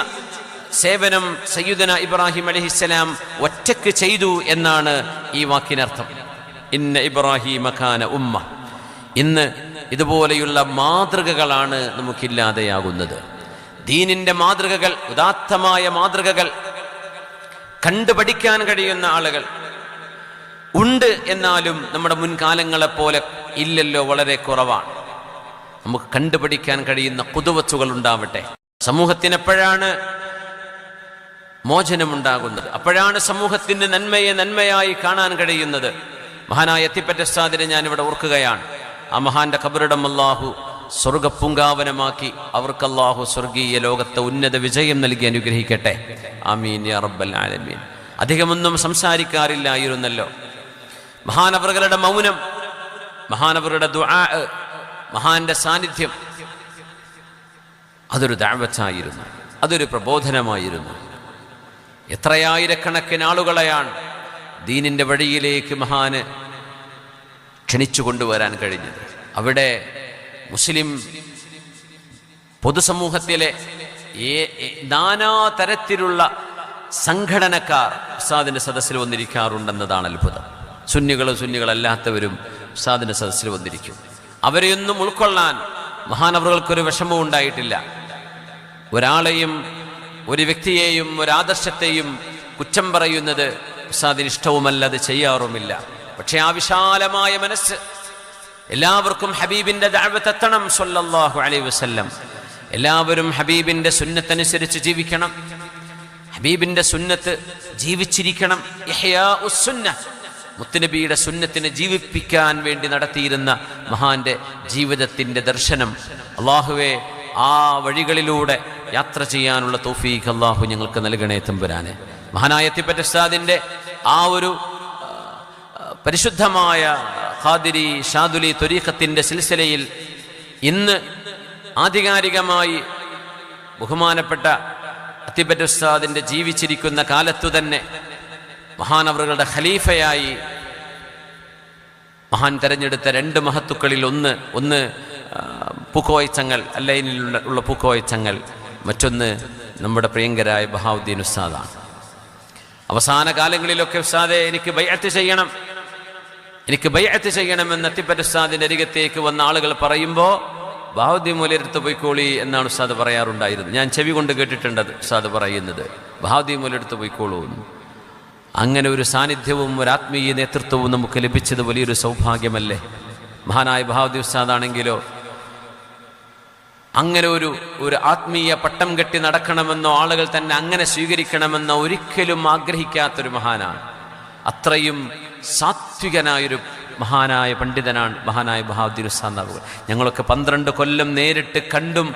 സേവനം സയ്യിദുന ഇബ്രാഹിം അലൈഹിസ്സലാം ഒറ്റയ്ക്ക് ചെയ്തു എന്നാണ് ഈ വാക്കിനർത്ഥം. ഇന്ന ഇബ്രാഹിമ കാന ഉമ്മ. ഇന്ന് ഇതുപോലെയുള്ള മാതൃകകളാണ് നമുക്കില്ലാതെയാകുന്നത്. ദീനിന്റെ മാതൃകകൾ, ഉദാത്തമായ മാതൃകകൾ കണ്ടുപഠിക്കാൻ കഴിയുന്ന ആളുകൾ ഉണ്ട്. എന്നാലും നമ്മുടെ മുൻകാലങ്ങളെപ്പോലെ ഇല്ലല്ലോ, വളരെ കുറവാണ്. നമുക്ക് കണ്ടുപഠിക്കാൻ കഴിയുന്ന ഖുദവത്തുകൾ ഉണ്ടാവട്ടെ. സമൂഹത്തിന് എപ്പോഴാണ് മോചനമുണ്ടാകുന്നത്? അപ്പോഴാണ് സമൂഹത്തിന് നന്മയെ നന്മയായി കാണാൻ കഴിയുന്നത്. മഹാനായ എത്തിപ്പറ്റ ഉസ്താദിനെ ഞാനിവിടെ ഓർക്കുകയാണ്. ആ മഹാന്റെ ഖബറിടം അല്ലാഹു സ്വർഗപ്പൂങ്കാവനമാക്കി അവർക്ക് അല്ലാഹു സ്വർഗീയ ലോകത്തെ ഉന്നത വിജയം നൽകി അനുഗ്രഹിക്കട്ടെ. ആമീൻ യാ റബ്ബൽ ആലമീൻ. അധികമൊന്നും സംസാരിക്കാറില്ലായിരുന്നല്ലോ. മഹാനവറുകളുടെ മൗനം, മഹാനവറുടെ ദുആ, മഹാന്റെ സാന്നിധ്യം, അതൊരു ദഅവത്തായിരുന്നു, അതൊരു പ്രബോധനമായിരുന്നു. എത്രയായിരക്കണക്കിന് ആളുകളെയാണ് ദീനിന്റെ വഴിയിലേക്ക് മഹാന് ക്ഷണിച്ചു കൊണ്ടുവരാൻ കഴിഞ്ഞത്. അവിടെ മുസ്ലിം പൊതുസമൂഹത്തിലെ നാനാതരത്തിലുള്ള സംഘടനക്കാർ ഉസ്താദിന്റെ സദസ്സിൽ വന്നിരിക്കാറുണ്ടെന്നതാണ് അത്ഭുതം. സുന്നികളല്ലാത്തവരും ഉസ്താദിന്റെ സദസ്സിൽ വന്നിരിക്കും. അവരെയൊന്നും ഉൾക്കൊള്ളാൻ മഹാനവറുകൾക്കൊരു വിഷമവും ഉണ്ടായിട്ടില്ല. ഒരാളെയും ഒരു വ്യക്തിയെയും ഒരാദർശത്തെയും കുറ്റം പറയുന്നത് ഉസ്താദിന് ഇഷ്ടവുമല്ല, അത് ചെയ്യാറുമില്ല. പക്ഷെ ആ വിശാലമായ മനസ്സ്, എല്ലാവർക്കും ഹബീബിന്റെ ദഅവത്ത് എത്തണം സ്വല്ലല്ലാഹു അലൈഹി വസല്ലം. എല്ലാവരും ഹബീബിന്റെ സുന്നത്തനുസരിച്ച് ജീവിക്കണം, ഹബീബിന്റെ സുന്നത്ത് ജീവിച്ചിരിക്കണം. ഇഹ്യാഉസ് സുന്നഹ്, മുത്തുനബിയുടെ സുന്നത്തിനെ ജീവിപ്പിക്കാൻ വേണ്ടി നടത്തിയിരുന്ന മഹാന്റെ ജീവിതത്തിന്റെ ദർശനം. അല്ലാഹുവേ, ആ വഴികളിലൂടെ യാത്ര ചെയ്യാനുള്ള തൗഫീഖ് അല്ലാഹു ഞങ്ങൾക്ക് നൽകണേ തമ്പുരാനെ. മഹാനായ എത്തിപ്പറ്റ ഉസ്താദിന്റെ ആ ഒരു പരിശുദ്ധമായ ഖാദിരി ഷാദുലി ത്വരീഖത്തിന്റെ സിൽസിലയിൽ ഇന്ന് ആധികാരികമായി ബഹുമാനപ്പെട്ട അത്തിപ്പറ്റ ഉസ്താദിന്റെ ജീവിച്ചിരിക്കുന്ന കാലത്തു തന്നെ മഹാനവറുകളുടെ ഖലീഫയായി മഹാൻ തെരഞ്ഞെടുത്ത രണ്ട് മഹത്തുക്കളിൽ ഒന്ന് പൂക്കോയച്ചങ്ങൾ, അല്ലൈനിലുള്ള പൂക്കോയച്ചങ്ങൾ, മറ്റൊന്ന് നമ്മുടെ പ്രിയങ്കരായ ബഹാവുദ്ദീൻ ഉസ്താദാണ്. അവസാന കാലങ്ങളിലൊക്കെ ഉസ്താദെ എനിക്ക് ബൈഅത്ത് ചെയ്യണമെന്ന് അത്തിപ്പറ്റ ഉസ്താദിന്റെ അരികത്തേക്ക് വന്ന ആളുകൾ പറയുമ്പോൾ ബഹാവുദ്ദീൻ മൗലവിയുടെ പോയിക്കോളി എന്നാണ് ഉസ്താദ് പറയാറുണ്ടായിരുന്നത്. ഞാൻ ചെവി കൊണ്ട് കേട്ടിട്ടുണ്ട് ഉസ്താദ് പറയുന്നത്, ബഹാവുദ്ദീൻ മൗലവിയുടെ പോയിക്കോളൂ. അങ്ങനെ ഒരു സാന്നിധ്യവും ഒരു ആത്മീയ നേതൃത്വവും നമുക്ക് ലഭിച്ചത് വലിയൊരു സൗഭാഗ്യമല്ലേ. മഹാനായ ബഹാവുദ്ദീൻ ഉസ്താദാണെങ്കിലോ അങ്ങനെ ഒരു ആത്മീയ പട്ടം കെട്ടി നടക്കണമെന്നോ ആളുകൾ തന്നെ അങ്ങനെ സ്വീകരിക്കണമെന്നോ ഒരിക്കലും ആഗ്രഹിക്കാത്തൊരു മഹാനാണ്. അത്രയും സാത്വികനായൊരു മഹാനായ പണ്ഡിതനാണ് മഹാനായ ബഹാവുദ്ദീൻ ഉസ്താദ്. ഞങ്ങളൊക്കെ 12 കൊല്ലം നേരിട്ട് കണ്ടും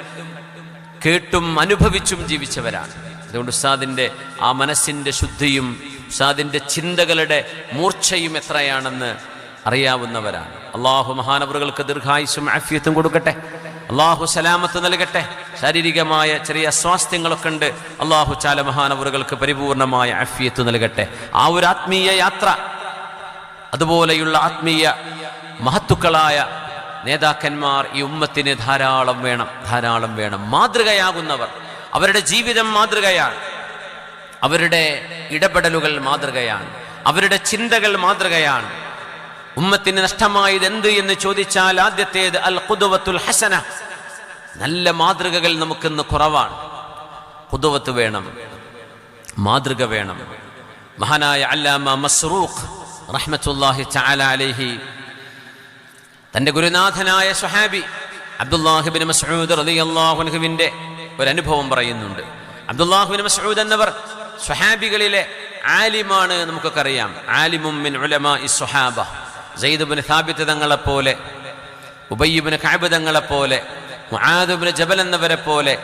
കേട്ടും അനുഭവിച്ചും ജീവിച്ചവരാണ്. അതുകൊണ്ട് ഉസ്താദിന്റെ ആ മനസ്സിന്റെ ശുദ്ധിയും ഉസ്താദിന്റെ ചിന്തകളുടെ മൂർച്ചയും എത്രയാണെന്ന് അറിയാവുന്നവരാണ്. അള്ളാഹു മഹാനവറുകൾക്ക് ദീർഘായുസ്സും ആഫിയത്തും കൊടുക്കട്ടെ. അള്ളാഹു സലാമത്ത് നൽകട്ടെ. ശാരീരികമായ ചെറിയ അസ്വാസ്ഥ്യങ്ങളൊക്കെ ഉണ്ട്, അള്ളാഹു ചാല മഹാനവറുകൾക്ക് പരിപൂർണമായ ആഫിയത്ത് നൽകട്ടെ. ആ ഒരു ആത്മീയ യാത്ര, അതുപോലെയുള്ള ആത്മീയ മഹത്തുക്കളായ നേതാക്കന്മാർ ഈ ഉമ്മത്തിന് ധാരാളം വേണം. മാതൃകയാകുന്നവർ, അവരുടെ ജീവിതം മാതൃകയാണ്, അവരുടെ ഇടപെടലുകൾ മാതൃകയാണ്, അവരുടെ ചിന്തകൾ മാതൃകയാണ്. ഉമ്മത്തിന് നഷ്ടമായത് എന്ത് എന്ന് ചോദിച്ചാൽ ആദ്യത്തേത് അൽ ഖുദ്വത്തുൽ ഹസന. നല്ല മാതൃകകൾ നമുക്കിന്ന് കുറവാണ്. ഖുദ്വത്ത് വേണം, മാതൃക വേണം. മഹാനായ അല്ലാമ മസ്റൂഖ് റഹ്മത്തുള്ളാഹി തആല അലൈഹി തന്റെ ഗുരുനാഥനായ സ്വഹാബി അബ്ദുല്ലാഹ് ഇബ്നു മസ്ഊദ് റളിയല്ലാഹു അൻഹുവിന്റെ ഒരു അനുഭവം പറയുന്നുണ്ട്. അബ്ദുല്ലാഹ് ഇബ്നു മസ്ഊദ് എന്നവർ സ്വഹാബികളിലെ ആലിമാണ്, നമുക്കൊക്കെ അറിയാം. ആലിമും മിൻ ഉലമാഇ സ്വഹാബ. സയ്യിദ് ഇബ്നു സാബിത്ത് തങ്ങളെപ്പോലെ, ഉബയ്യ് ഇബ്നു കഅബ് തങ്ങളെപ്പോലെ, മുആദ് ഇബ്നു ജബൽ എന്നവരെ പോലെ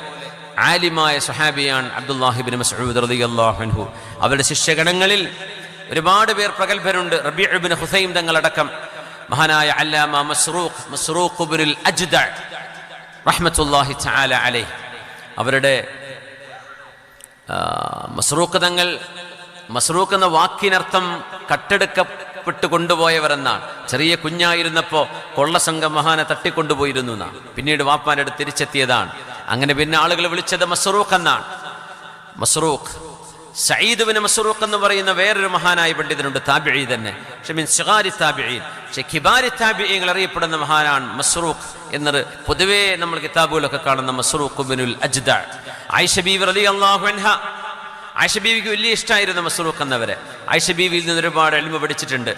ആലിമായ സ്വഹാബിയാണ് അബ്ദുല്ലാഹ് ഇബ്നു മസ്ഊദ് റളിയല്ലാഹു അൻഹു. അവരുടെ ശിഷ്യഗണങ്ങളിൽ ഒരുപാട് പേർ പ്രഗത്ഭരുണ്ട്. റബീഉ ഇബ്നു ഹുസൈം തങ്ങളടക്കം. മഹാനായ അല്ലാമ മസ്റൂഖ് ഇബ്നുൽ അജ്ദ റഹ്മത്തുള്ളാഹി തആല അലൈഹി, അവരുടെ മസ്റൂഖ് എന്ന വാക്കിനർത്ഥം കട്ടെടുക്കപ്പെട്ട് കൊണ്ടുപോയവരെന്നാണ്. ചെറിയ കുഞ്ഞായിരുന്നപ്പോൾ കൊള്ളസംഘം മഹാനെ തട്ടിക്കൊണ്ടുപോയിരുന്നു എന്നാണ്. പിന്നീട് വാപ്പാന്റെ അടുത്ത് തിരിച്ചെത്തിയതാണ്. അങ്ങനെ പിന്നെ ആളുകൾ വിളിച്ചത് മസ്റൂഖ് എന്നാണ്. മസ്റൂഖ് സഈദ് ഇബ്നു മസ്റൂഖ് എന്ന് പറയുന്ന വേറൊരു മഹാനായ പണ്ഡിതനുണ്ട്, താബിഈ തന്നെ. പക്ഷെ മിൻ സിഗാരി താബിഈൻ, പക്ഷെ കിബാരി താബിഈങ്ങൾ അറിയപ്പെടുന്ന മഹാനാണ് മസ്റൂഖ് എന്നത് പൊതുവേ നമ്മൾ കിതാബുകളൊക്കെ കാണുന്ന മസ്റൂഖ് ഇബ്നുൽ അജ്ദ. ആയിഷ ബീവി റളിയല്ലാഹു അൻഹ, ആയിഷ ബീവിക്ക് വലിയ ഇഷ്ടമായിരുന്നു മസ്റൂഖ് എന്നവരെ. ആയിഷ ബീവിയിൽ നിന്ന് ഒരുപാട് ഇൽമു പഠിച്ചിട്ടുണ്ട്.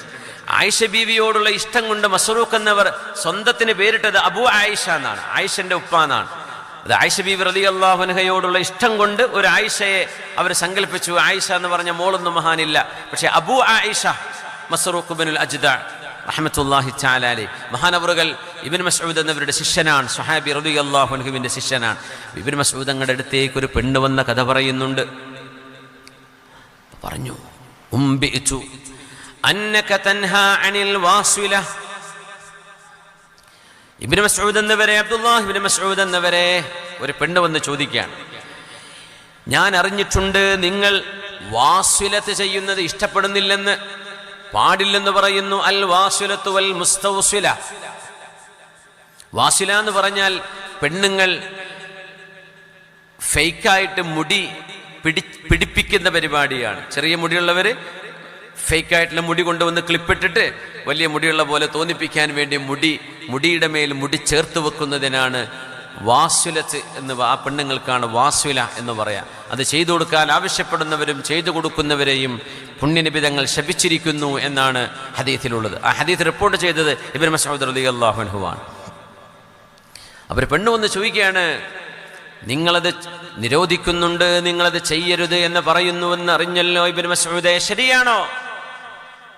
ആയിഷ ബീവിയോടുള്ള ഇഷ്ടം കൊണ്ട് മസ്റൂഖ് എന്നവർ സ്വന്തത്തിന് പേരിട്ടത് അബു ആയിഷ എന്നാണ്, ആയിഷന്റെ ഉപ്പ എന്നാണ്. അത് ആയിഷ ബീവി റളിയല്ലാഹു അൻഹയോടുള്ള ഇഷ്ടം കൊണ്ട് ഒരു ആയിഷയെ അവർ സങ്കല്പിച്ചു. ആയിഷ എന്ന് പറഞ്ഞ മോളൊന്നും മഹാനില്ല, പക്ഷെ അബു ആയിഷ മസ്റൂഖ് ഇബ്നുൽ അജ്ദ റഹ്മത്തുള്ളാഹി തആല അലൈഹി. മഹാനവറുകൾ ഇബ്നു മസ്ഊദ് എന്നവരുടെ ശിഷ്യനാണ്, സ്വഹാബി റളിയല്ലാഹു അൻഹുവിന്റെ ശിഷ്യനാണ്. ഇബ്നു മസ്ഊദ് തങ്ങളുടെ അടുത്തേക്ക് ഒരു പെണ്ണ് വന്ന കഥ പറയുന്നുണ്ട്. പറഞ്ഞു, ഉംബിഅതു അന്നക തൻഹാ അനിൽ വാസില. ഇബ്നു മസ്ഊദ് എന്നവരെ, അബ്ദുല്ലാഹ് ഇബ്നു മസ്ഊദ് എന്നവരെ ഒരു പെണ്ണ് വന്ന് ചോദിക്കുകയാണ്, ഞാൻ അറിഞ്ഞിട്ടുണ്ട് നിങ്ങൾ വാസിലത്ത് ചെയ്യുന്നത് ഇഷ്ടപ്പെടുന്നില്ലെന്ന്, പാടില്ലെന്ന് പറയുന്നു. അൽ വാസിലത്തു വൽ മുസ്തൗസില. വാസില എന്ന് പറഞ്ഞാൽ പെണ്ണുങ്ങൾ ഫേക്കായിട്ട് മുടി പിടിപ്പിക്കുന്ന പരിപാടിയാണ്. ചെറിയ മുടിയുള്ളവർ ഫേക്കായിട്ടുള്ള മുടി കൊണ്ടുവന്ന് ക്ലിപ്പിട്ടിട്ട് വലിയ മുടിയുള്ള പോലെ തോന്നിപ്പിക്കാൻ വേണ്ടി മുടിയുടെ മേൽ മുടി ചേർത്ത് വെക്കുന്നതിനാണ് വാസ്വലത്ത് എന്ന്. ആ പെണ്ണുങ്ങൾക്കാണ് വാസ്വല എന്ന് പറയാം. അത് ചെയ്തു കൊടുക്കാൻ ആവശ്യപ്പെടുന്നവരും ചെയ്തു കൊടുക്കുന്നവരെയും പുണ്യനബി തങ്ങൾ ശപിച്ചിരിക്കുന്നു എന്നാണ് ഹദീസിലുള്ളത്. ആ ഹദീസ് റിപ്പോർട്ട് ചെയ്തത് ഇബ്നു മസ്ഊദ് റളിയല്ലാഹു അൻഹു ആണ്. അവർ പെണ്ണ് വന്ന് ചോദിക്കുകയാണ്, നിങ്ങളത് നിരോധിക്കുന്നുണ്ട്, നിങ്ങളത് ചെയ്യരുത് എന്ന് പറയുന്നുവെന്ന് അറിഞ്ഞല്ലോ ഇബ്നു മസ്ഊദേ, ശരിയാണോ?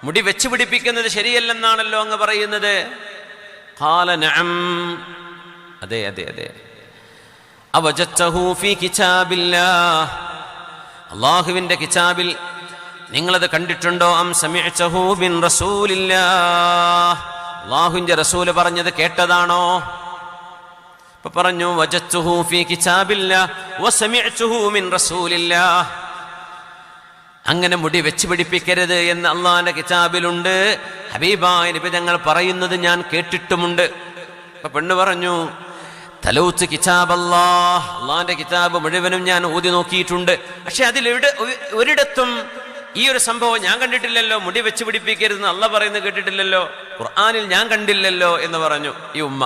മുടി വെച്ച് പിടിപ്പിക്കുന്നത് ശരിയല്ലെന്നാണല്ലോ അങ്ങ് പറയുന്നത്. ഖാല നഅം, അതെ അതെ അതെ. അവജത്തഹു ഫീ കിതാബില്ലാഹ്, അല്ലാഹുവിന്റെ കിതാബിൽ നിങ്ങളത് കണ്ടിട്ടുണ്ടോ? അം സമിഅതഹു മിൻ റസൂലില്ലാഹ്, അല്ലാഹുവിന്റെ റസൂൽ പറഞ്ഞത് കേട്ടതാണോ? അപ്പോൾ പറഞ്ഞു, വജത്തുഹു ഫീ കിതാബില്ലാഹ് വസമിഅതുഹു മിൻ റസൂലില്ലാഹ്. അങ്ങനെ മുടി വെച്ച് പിടിപ്പിക്കരുത് എന്ന് അള്ളാഹിന്റെ കിതാബിലുണ്ട്, ഹബീബായ നബി തങ്ങൾ പറയുന്നത് ഞാൻ കേട്ടിട്ടുമുണ്ട്. അപ്പൊ പെണ്ണ് പറഞ്ഞു, തലൗത്ത് കിതാബല്ലാഹ്, അള്ളാഹിന്റെ കിതാബ് മുഴുവനും ഞാൻ ഓതി നോക്കിയിട്ടുണ്ട്, പക്ഷെ ഒരിടത്തും ഈ ഒരു സംഭവം ഞാൻ കണ്ടിട്ടില്ലല്ലോ. മുടി വെച്ച് പിടിപ്പിക്കരുതെന്ന് അള്ളാഹ് പറയുന്നത് കേട്ടിട്ടില്ലല്ലോ, ഖുർആനിൽ ഞാൻ കണ്ടില്ലല്ലോ എന്ന് പറഞ്ഞു ഈ ഉമ്മ.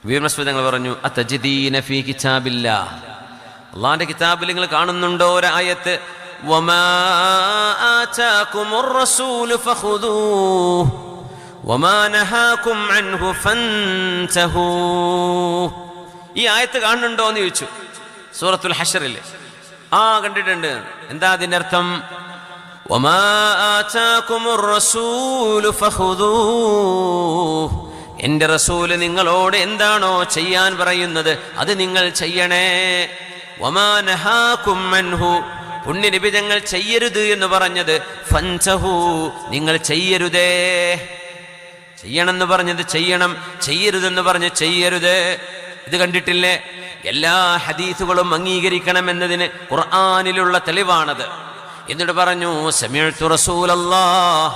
വീർമസ്വദങ്ങൾ പറഞ്ഞു, അതജിദീന ഫീ കിതാബില്ലാഹ്, അള്ളാഹിന്റെ കിതാബിൽ നിങ്ങൾ കാണുന്നുണ്ടോ ഒരു ആയത്ത്, വമാ ആതാകുമുർ റസൂലു ഫഖുദൂഹു വമാ നഹാകും അൻഹു ഫൻതഹൂ. ഈ ആയത്ത് കാണുന്നുണ്ടോ എന്ന് ചോദിച്ചു സൂറത്തുൽ ഹശ്റിൽ. കണ്ടിട്ടുണ്ട്. എന്താ അതിന്റെ അർത്ഥം? വമാ ആതാകുമുർ റസൂലു ഫഖുദൂഹു, എന്റെ റസൂല് നിങ്ങളോട് എന്താണോ ചെയ്യാൻ പറയുന്നത് അത് നിങ്ങൾ ചെയ്യണേ. വമാ നഹാകും അൻഹു, പുണ്യനബി തങ്ങൾ ചെയ്യരുത് എന്ന് പറഞ്ഞത് ഫൻതഹൂ, നിങ്ങൾ ചെയ്യരുതേ. ചെയ്യണമെന്ന് പറഞ്ഞത് ചെയ്യണം, ചെയ്യരുതെന്ന് പറഞ്ഞ് ചെയ്യരുത്. ഇത് കണ്ടിട്ടില്ലേ? എല്ലാ ഹദീസുകളും അംഗീകരിക്കണം എന്നതിന് ഖുർആനിലുള്ള തെളിവാണത്. എന്നിട്ട് പറഞ്ഞു, സമിഅ്തു റസൂലല്ലാഹ്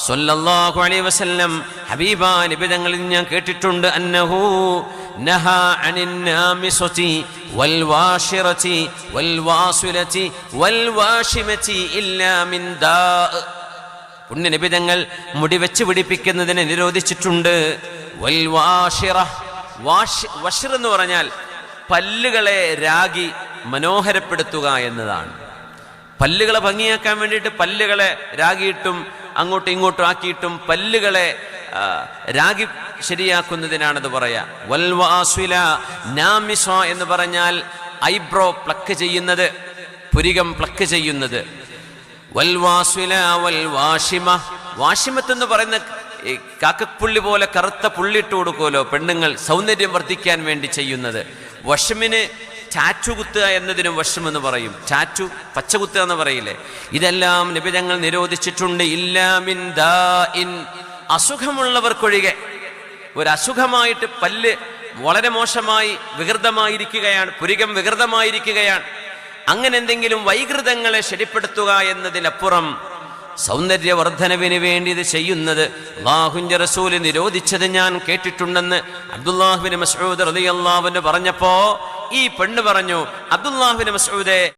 സ്വല്ലല്ലാഹു അലൈഹി വസല്ലം, ഹബീബാ നബി തങ്ങളിൽ ഞാൻ കേട്ടിട്ടുണ്ട്, അന്നഹു നഹാ അനിൻ നാമിസതി വൽ വാശിറതി വൽ വാസിലതി വൽ വാഷിമതി ഇല്ലാ മിൻ ദാ. പുണ്യ നബി തങ്ങൾ മുടി വെച്ച് പിടിപ്പിക്കുന്നതിനെ നിരോധിച്ചിട്ടുണ്ട്. വൽ വാശിറ, വഷിർ എന്ന് പറഞ്ഞാൽ പല്ലുകളെ രാഗി മനോഹരപ്പെടുത്തുക എന്നതാണ്. പല്ലുകളെ ഭംഗിയാക്കാൻ വേണ്ടിയിട്ട് പല്ലുകളെ രാഗിയിട്ടും അങ്ങോട്ടും ഇങ്ങോട്ടും ആക്കിയിട്ടും പല്ലുകളെ രാഗി ശരിയാക്കുന്നതിനാണത് പറയാ. വൽവാസ്വില നാമിസ എന്ന് പറഞ്ഞാൽ ഐബ്രോ പ്ലക്ക് ചെയ്യുന്നത്, പുരികം പ്ലക്ക് ചെയ്യുന്നത്. വൽവാസ്വില വൽവാഷിമ, വാഷിമത്ത് എന്ന് പറയുന്ന കാക്കപ്പുള്ളി പോലെ കറുത്ത പുള്ളിയിട്ട് കൊടുക്കുമല്ലോ പെണ്ണുങ്ങൾ സൗന്ദര്യം വർദ്ധിക്കാൻ വേണ്ടി ചെയ്യുന്നത്. വഷമിന് ടാറ്റു കുത്തുക എന്നതിനും വഷം എന്ന് പറയും. ടാറ്റു പച്ചകുത്തുക എന്ന് പറയില്ലേ. ഇതെല്ലാം നബി തങ്ങൾ നിരോധിച്ചിട്ടുണ്ട്. ഇല്ലാ മിൻ ദാഇൻ, അസുഖമുള്ളവർക്കൊഴികെ. ഒരു അസുഖമായിട്ട് പല്ല് വളരെ മോശമായി വികൃതമായിരിക്കുകയാണ്, പുരികം വികൃതമായിരിക്കുകയാണ്, അങ്ങനെ എന്തെങ്കിലും വൈകൃതങ്ങളെ ശരിപ്പെടുത്തുക എന്നതിനപ്പുറം സൗന്ദര്യവർദ്ധനവിന് വേണ്ടി ഇത് ചെയ്യുന്നത് അല്ലാഹുവിന്റെ റസൂൽ നിരോധിച്ചത് ഞാൻ കേട്ടിട്ടുണ്ടെന്ന് അബ്ദുല്ലാഹ് ബിൻ മസ്ഊദ് റളിയല്ലാഹു അൻഹു പറഞ്ഞപ്പോ ഈ പെണ്ണ് പറഞ്ഞു, അബ്ദുല്ലാഹ് ബിൻ മസ്ഊദേ,